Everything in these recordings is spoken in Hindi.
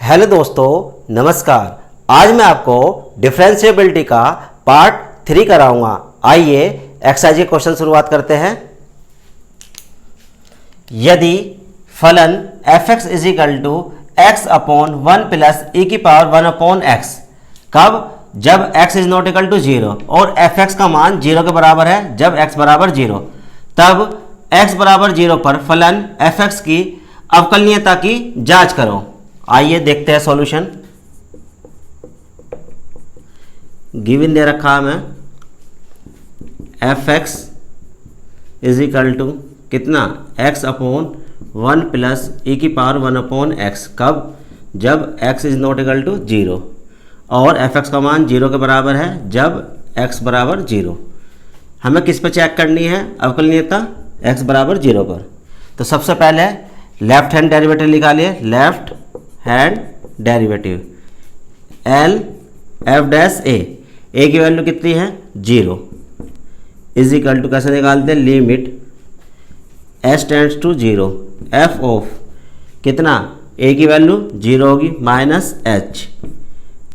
हेलो दोस्तों, नमस्कार। आज मैं आपको डिफरेंशिएबिलिटी का पार्ट 3 कराऊंगा। आइए एक्सरसाइज के क्वेश्चन शुरुआत करते हैं। यदि फलन f(x) = x upon 1 plus e की पावर 1 अपॉन x, कब? जब x is not equal to 0 और fx का मान 0 के बराबर है। जब x बराबर 0, तब x बराबर 0 पर फलन fx की अवकलनीयता की जांच करो। आइए देखते हैं सॉल्यूशन। गिवन दे रखा है हमें fx इज इक्वल टू कितना? x अपॉन 1 प्लस e की पावर 1 अपॉन x, कब? जब x is not equal to 0 और fx का मान 0 के बराबर है। जब x बराबर 0, हमें किस पर चेक करनी है अवकलनीयता? x बराबर 0 पर। तो सबसे पहले लेफ्ट हैंड डेरिवेटिव निकालिए। Left hand derivative L f dash a की वैल्यू कितनी है? 0 इज इक्वल टू कैसे निकालते हैं? Limit s tends to 0 f of कितना? a की वैल्यू 0 होगी minus h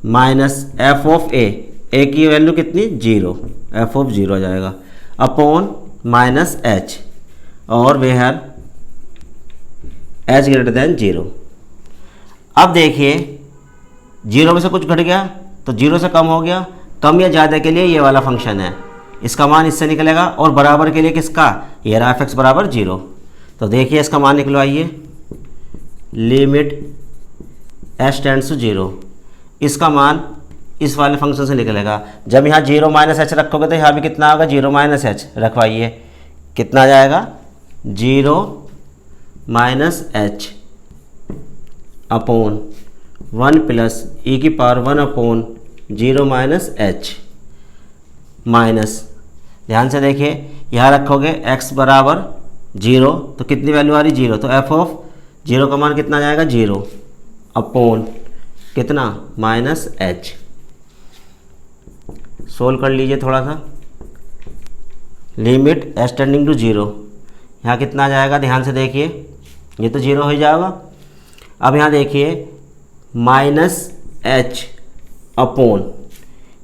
minus f of a की वैल्यू कितनी? 0, f ऑफ 0 आ जाएगा अपॉन माइनस h और वेयर h ग्रेटर देन 0। अब देखिए 0 में से कुछ घट गया तो 0 से कम हो गया। कम या ज़्यादा के लिए ये वाला फंक्शन है, इसका मान इससे निकलेगा और बराबर के लिए किसका? ये रहा f(x) बराबर 0। तो देखिए इसका मान निकलवाइए। लिमिट s टेंड्स टू 0, इसका मान इस वाले फंक्शन से निकलेगा। जब यहाँ 0 माइनस h रखोगे तो यहाँ भी कितना होगा? 0 माइनस h रखवाइए, कितना आ जाएगा? 0 minus h upon 1 plus e की power 1 upon 0 minus h minus, ध्यान से देखिए यहाँ रखोगे x बराबर 0 तो कितनी वैल्यू आ रही? 0, तो f ऑफ 0 का मान कितना आ जाएगा? 0 अपॉन कितना? Minus h। सोल्व कर लीजिए थोड़ा सा। लिमिट s टेंडिंग टू 0, यहाँ कितना आ जाएगा? ध्यान से देखिए, ये तो 0 हो जाएगा। अब यहाँ देखिए माइनस h अपॉन,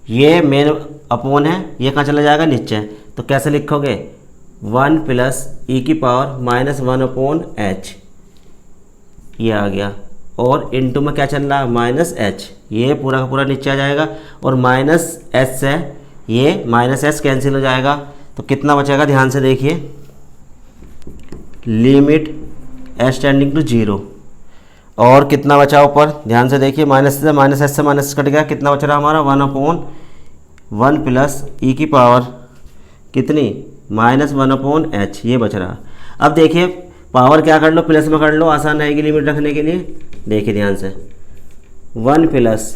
ये मेन अपॉन है, ये कहाँ चला जाएगा? नीचे। तो कैसे लिखोगे? 1 प्लस e की पावर माइनस 1 अपॉन h, ये आ गया। और इनटू में क्या चल रहा है? माइनस h, ये पूरा का पूरा नीचे आ जाएगा और माइनस h से ये माइनस h कैंसिल हो जाएगा। तो कितना बचेगा? ध्यान से देखिए। लिमिट s टेंडिंग टू 0 और कितना बचा ऊपर? ध्यान से देखिए, माइनस से माइनस s से माइनस कट गया, कितना बच रहा हमारा? 1 अपॉन 1 प्लस e की पावर कितनी? माइनस 1 अपॉन h, ये बच रहा। अब देखिए पावर क्या कर लो? प्लस में कर लो, आसान रहेगी लिमिट रखने के लिए। देखिए ध्यान से 1 प्लस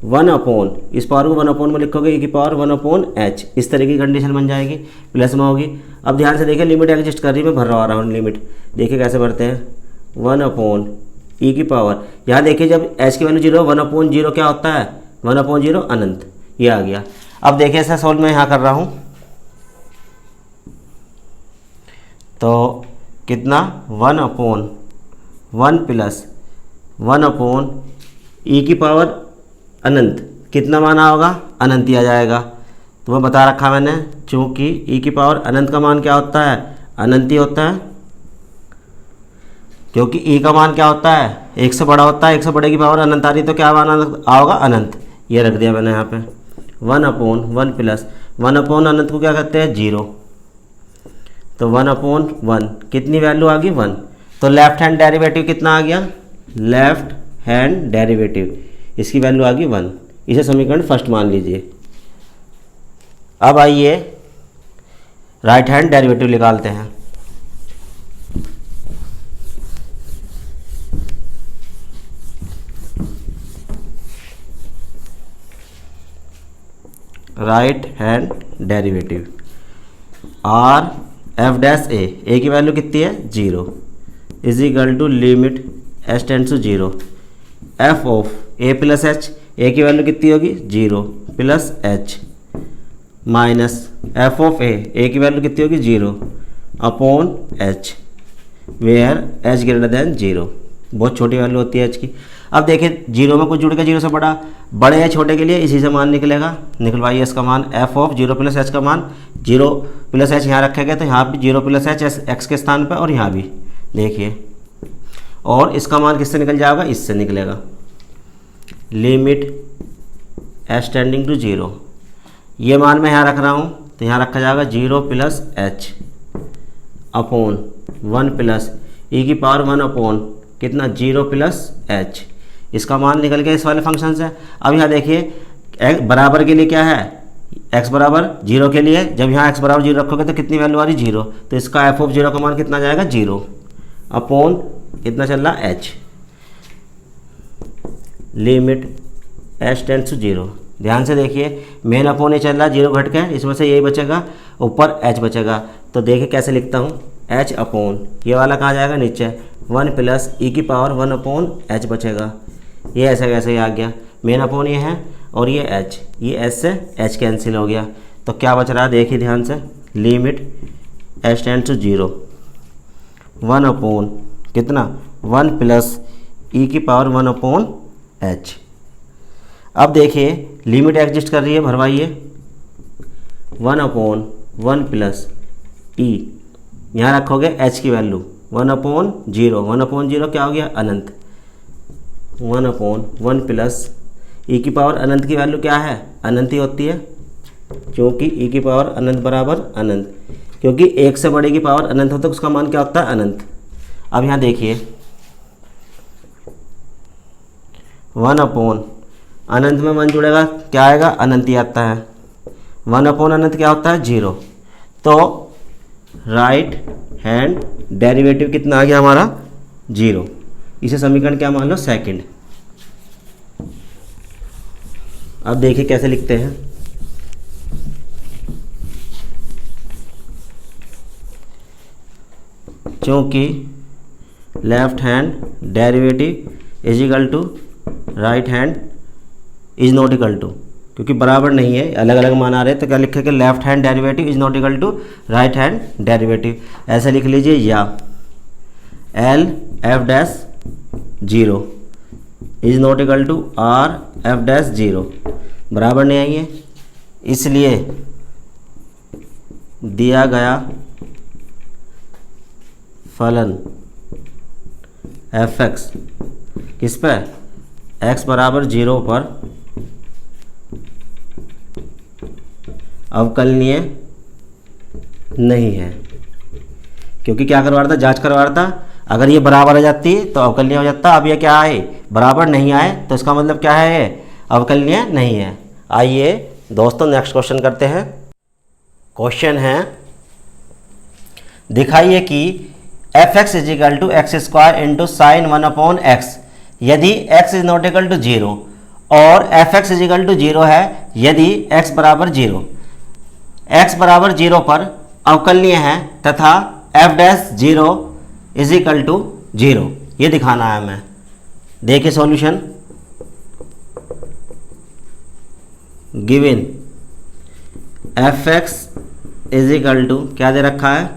1 अपॉन, इस पावर को 1 अपॉन में लिखोगे e की पावर 1 अपॉन h, इस तरह की कंडीशन बन जाएगी, प्लस में होगी। अब ध्यान से देखिए लिमिट एग्जिस्ट कर रही है, मैं भर रहा हूँ लिमिट। देखिए कैसे भरते हैं? 1 अपॉन e की पावर, यहाँ देखिए जब h की वैल्यू 0, 1 अपॉन 0 क्या होता है? 1 अपॉन 0 अनंत, ये आ गया। अब देखिए ऐसा सॉल्व मैं यहाँ कर रहा हूँ तो कितना? 1 अपॉन 1 प्लस 1 अपॉन e की पावर अनंत, कितना माना होगा? अनंत ही आ जाएगा। तो मैं बता रखा मैंने, चूँकि e की पावर अनंत का मान क्या होता है? अनंत ही होता है, क्योंकि e का मान क्या होता है? 1 से बड़ा होता है। 1 से बड़े की पावर अनंत आ रही तो क्या मान आओगा? अनंत। ये रख दिया मैंने यहाँ पे 1 अपॉन 1 प्लस 1 अपॉन अनंत को क्या कहते हैं? 0। तो 1 अपॉन 1 कितनी वैल्यू आ गई? 1। तो लेफ्ट हैंड डेरिवेटिव कितना आ गया? लेफ्ट हैंड डेरिवेटिव इसकी वैल्यू आ गई 1। इसे समीकरण फर्स्ट मान लीजिए। अब आइए राइट हैंड डेरिवेटिव निकालते हैं। Right hand derivative R F dash a की वैल्यू कितनी है? 0 is equal to limit s tends to 0 f of a plus h, a की वैल्यू कितनी होगी? 0 plus h minus f of a की वैल्यू कितनी होगी? 0 upon h where h greater than 0। बहुत छोटी वैल्यू होती है एच की। अब देखिए जीरो में कुछ जुड़ के जीरो से बड़ा, बड़े या छोटे के लिए इसी से मान निकलेगा, निकलवाइए इसका मान F of zero plus H का मान, जीरो प्लस एच यहाँ रखे गए तो यहाँ भी जीरो प्लस एच एक्स के स्थान पर और यहाँ भी देखिए, और इसका मान किससे निकल जाएगा, इससे निकलेगा। Limit H tending to zero, ये मान मैं यहाँ रख रहा हूँ तो यहाँ रखा जाएगा zero plus h upon 1 plus e की पावर 1 अपॉन कितना जीरो प्लस एच, इसका मान निकल गया इस वाले फंक्शन से। अब यहाँ देखिए बराबर के लिए क्या है, x बराबर जीरो के लिए जब यहाँ x बराबर जीरो रखोगे तो कितनी वैल्यू आ रही जीरो, तो इसका एफ ऑफ जीरो का मान कितना जाएगा जीरो अपॉन कितना चल रहा h, limit h tends to zero. ध्यान से देखिए मेन अपॉन ये चल रहा है, जीरो घट के इसमें से यही बचेगा, ऊपर h बचेगा। तो देखिए कैसे लिखता हूँ, h अपॉन ये वाला कहाँ जाएगा नीचे, 1 प्लस ई की पावर 1 अपॉन h बचेगा, ये ऐसा कैसे ही आ गया, मेन अपॉन ये है और ये h, ये h से h कैंसिल हो गया। तो क्या बच रहा है देखिए ध्यान से, limit h tends to zero 1 upon कितना 1 प्लस ई की पावर 1 अपॉन h। अब देखिए लिमिट एग्जिस्ट कर रही है, भरवाइए 1 अपॉन 1 प्लस ई, यहाँ रखोगे h की value 1 upon zero, 1 upon zero क्या हो गया अनंत, 1 अपॉन 1 प्लस ई की पावर अनंत की वैल्यू क्या है, अनंत ही होती है, क्योंकि ई की पावर अनंत बराबर अनंत, क्योंकि एक से बड़े की पावर अनंत होता है उसका मान क्या होता है अनंत। अब यहाँ देखिए 1 अपॉन अनंत में 1 जुड़ेगा क्या आएगा, अनंत ही आता है, 1 अपॉन अनंत क्या होता है जीरो, तो राइट हैंड डेरिवेटिव कितना आ गया हमारा जीरो। इसे समीकरण क्या मान लो सेकंड। अब देखिए कैसे लिखते हैं, क्योंकि left hand derivative is equal to right hand is not equal to, क्योंकि बराबर नहीं है अलग अलग मान आ रहे हैं तो क्या लिखेंगे, left hand derivative is not equal to right hand derivative, ऐसे लिख लीजिए, या L F dash zero is not equal to R F dash zero, बराबर नहीं आएंगे, इसलिए दिया गया फलन एफ एक्स किस पे, x बराबर जीरो पर अवकलनीय नहीं है, क्योंकि क्या करवा रहा था, जांच करवा रहा था, अगर ये बराबर आ जाती तो अवकलनीय हो जाता, अब ये क्या आए बराबर नहीं आए तो इसका मतलब क्या है, ये अवकलनीय नहीं है। आइए दोस्तों नेक्स्ट क्वेश्चन करते हैं। क्वेश्चन है दिखाइए कि f x is equal to x square into sine 1 upon x यदि x is not equal to zero, और f x is equal to zero है यदि x बराबर जीरो, x बराबर जीरो पर अवकलनीय है तथा f dash zero is equal to zero, ये दिखाना है हमें। देखिए solution, given f x is equal to क्या दे रखा है,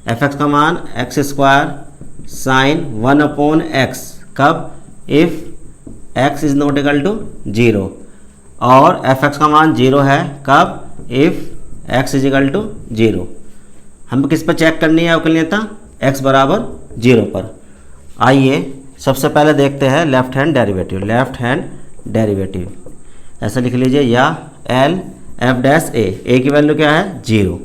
एफ एक्स का मान x square sine 1 upon x, कब, if x is not equal to zero, और एफ एक्स का मान जीरो है कब, if x is equal to zero. हम किस पर चेक करनी है अवकलनीयता, x बराबर जीरो पर। आइए सबसे पहले देखते हैं left hand derivative, left hand derivative ऐसा लिख लीजिए, या एल एफ डैश ए की वैल्यू क्या है जीरो,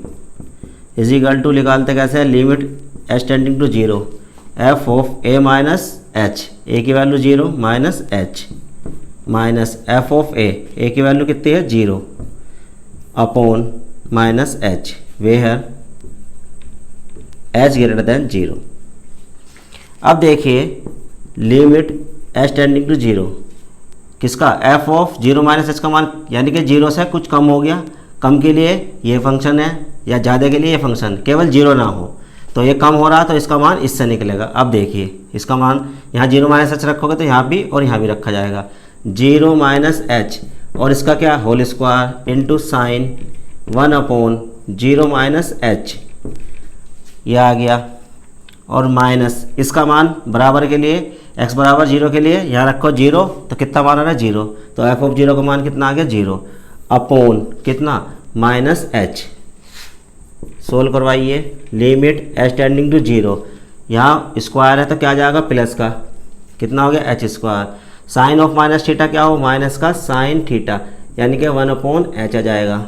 इज इक्वल टू निकालते कैसे, limit H tending to zero f of a minus h, a की value zero minus h minus f of a की वैल्यू कितनी है zero upon minus h, where h greater than zero. अब देखिए limit H tending to zero किसका, f of zero minus h का मान, यानी कि जीरो से कुछ कम हो गया, कम के लिए ये फंक्शन है या ज़्यादा के लिए ये फंक्शन, केवल जीरो ना हो, तो ये कम हो रहा तो इसका मान इससे निकलेगा। अब देखिए इसका मान यहाँ जीरो माइनस एच रखोगे तो यहाँ भी और यहाँ भी रखा जाएगा, जीरो माइनस एच और इसका क्या whole square into sine 1 upon zero minus H, ये आ गया, और माइनस इसका मान बराबर के लिए x बराबर 0 के लिए यहाँ रखो 0, तो कितना मान आ रहा है 0, तो एफ ऑफ 0 का मान कितना आ गया 0 अपॉन कितना माइनस एच। सोल्व करवाइए, लिमिट एच टेंडिंग टू 0, यहाँ स्क्वायर है तो क्या आ जाएगा प्लस का, कितना हो गया H square, sine of minus theta क्या हो माइनस का साइन थीटा, यानी कि 1 अपॉन एच आ जाएगा,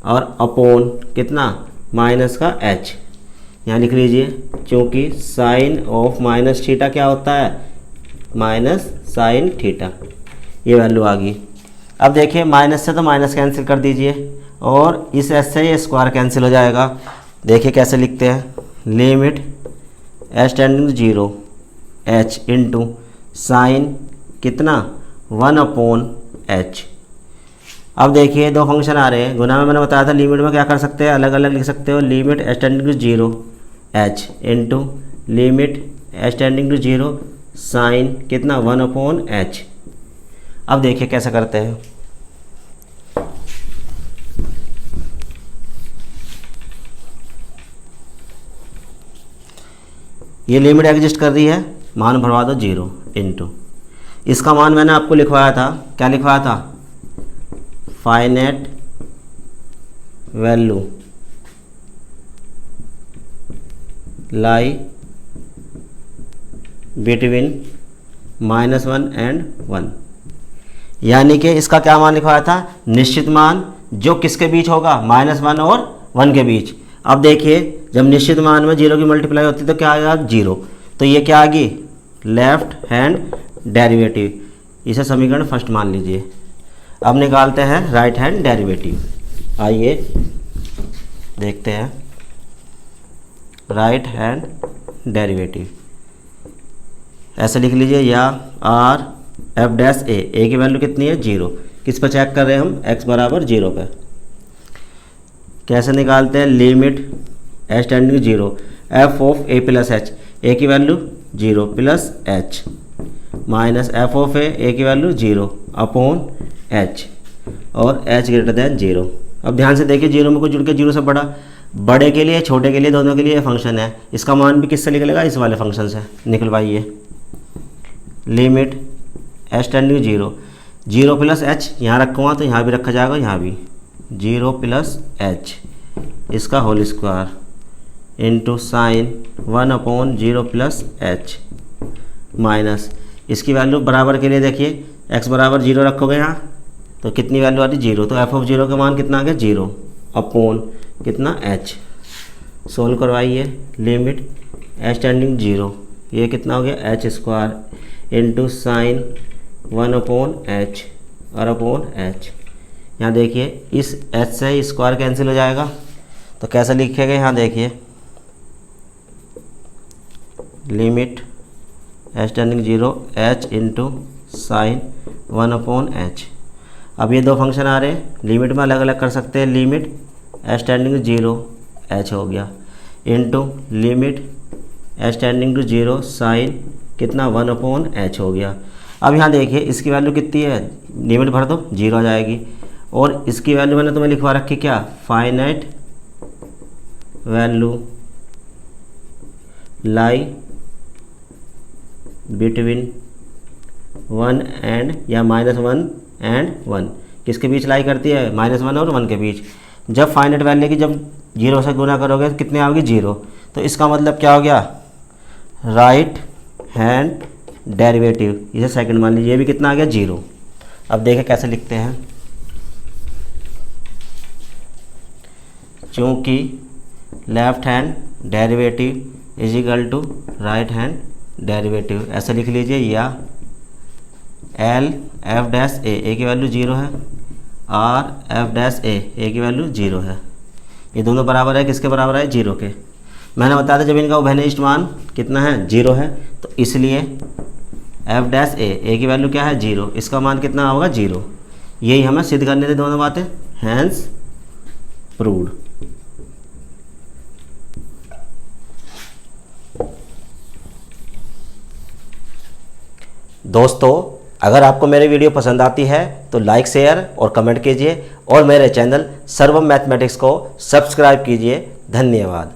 और अपॉन कितना माइनस का एच, यहाँ लिख लीजिए, क्योंकि साइन ऑफ माइनस थीटा क्या होता है माइनस साइन थीटा, ये वैल्यू आ गई। अब देखिए माइनस से तो माइनस कैंसिल कर दीजिए और इस एच से ये स्क्वायर कैंसिल हो जाएगा। देखिए कैसे लिखते हैं, limit H tending to 0 H into sine कितना 1 अपॉन एच। अब देखिए दो फंक्शन आ रहे हैं, गुना में मैंने बताया था लिमिट में क्या कर सकते हैं, अलग अलग लिख सकते हो, limit H tending to 0 H into limit H tending to 0 sine कितना 1 अपॉन एच। अब देखिए कैसे करते हैं, ये लिमिट एग्जिस्ट कर रही है, मान भरवा दो 0 इंटू, इसका मान मैंने आपको लिखवाया था, क्या लिखवाया था finite value lie between -1 and 1, यानी कि इसका क्या मान लिखवाया था निश्चित मान जो किसके बीच होगा -1 और 1 के बीच। अब देखिए जब निश्चित मान में 0 की मल्टीप्लाई होती है तो क्या आएगा 0, तो ये क्या आ गई लेफ्ट हैंड डेरिवेटिव, इसे समीकरण फर्स्ट मान लीजिए। अब निकालते हैं राइट हैंड डेरिवेटिव, आइए देखते हैं राइट हैंड डेरिवेटिव, ऐसे लिख लीजिए, या आर एफ डैश ए की वैल्यू कितनी है 0, किस पर चेक कर रहे हैं हम x बराबर 0 पे। कैसे निकालते हैं, limit H tending 0 f of a plus h, a की value 0 plus H minus f of a की वैल्यू 0 अपॉन एच और एच ग्रेटर दैन 0। अब ध्यान से देखिए 0 में कुछ जुड़ के 0 से बड़े के लिए छोटे के लिए दोनों के लिए फंक्शन है, इसका मान भी किससे निकलेगा इस वाले फंक्शन से, निकलवाइए। Limit H tending 0 plus h, यहाँ रखूँगा तो यहाँ भी रखा जाएगा, यहाँ भी 0 प्लस एच इसका whole square into sine 1 upon 0 plus H minus इसकी वैल्यू बराबर के लिए देखिए x बराबर 0 रखोगे यहाँ तो कितनी वैल्यू आ रही 0, तो एफ ऑफ 0 का मान कितना आ गया 0 अपॉन कितना h। सोल्व करवाइए, लिमिट एच टेंडिंग 0, ये कितना हो गया H square into sine 1 upon h और अपॉन एच। यहाँ देखिए इस h से स्क्वायर कैंसिल हो जाएगा, तो कैसे लिखेगा यहाँ देखिए, limit H tending 0 H into sine 1 upon H. अब ये दो फंक्शन आ रहे हैं, लिमिट में अलग अलग कर सकते हैं, लिमिट एच टेंडिंग 0 एच हो गया into limit H tending to 0 sine कितना 1 अपॉन एच हो गया। अब यहाँ देखिए इसकी वैल्यू कितनी है, लिमिट भर दो 0 आ जाएगी, और इसकी वैल्यू मैंने तुम्हें लिखवा रखी क्या finite value lie between 1 and या -1 एंड 1, किसके बीच लाई करती है -1 और 1 के बीच। जब फाइनाइट वैल्यू की जब 0 से गुना करोगे तो कितने आओगी 0, तो इसका मतलब क्या हो गया राइट हैंड डेरिवेटिव, इसे सेकंड मान लीजिए, ये भी कितना आ गया 0। अब देखें कैसे लिखते हैं, क्योंकि left hand derivative is equal to right hand derivative, ऐसे लिख लीजिए, या एल एफ डैश ए की वैल्यू 0 है, आर एफ डैश ए की वैल्यू 0 है, ये दोनों बराबर है, किसके बराबर है 0 के। मैंने बताया था जब इनका उभयनिष्ठ मान कितना है 0 है, तो इसलिए एफ डैश ए की वैल्यू क्या है 0, इसका मान कितना होगा 0। यही हमें सिद्ध करने थे दोनों बातें, हैंस प्रूव्ड। दोस्तों अगर आपको मेरी वीडियो पसंद आती है तो लाइक शेयर और कमेंट कीजिए और मेरे चैनल सर्वम मैथमेटिक्स को सब्सक्राइब कीजिए। धन्यवाद।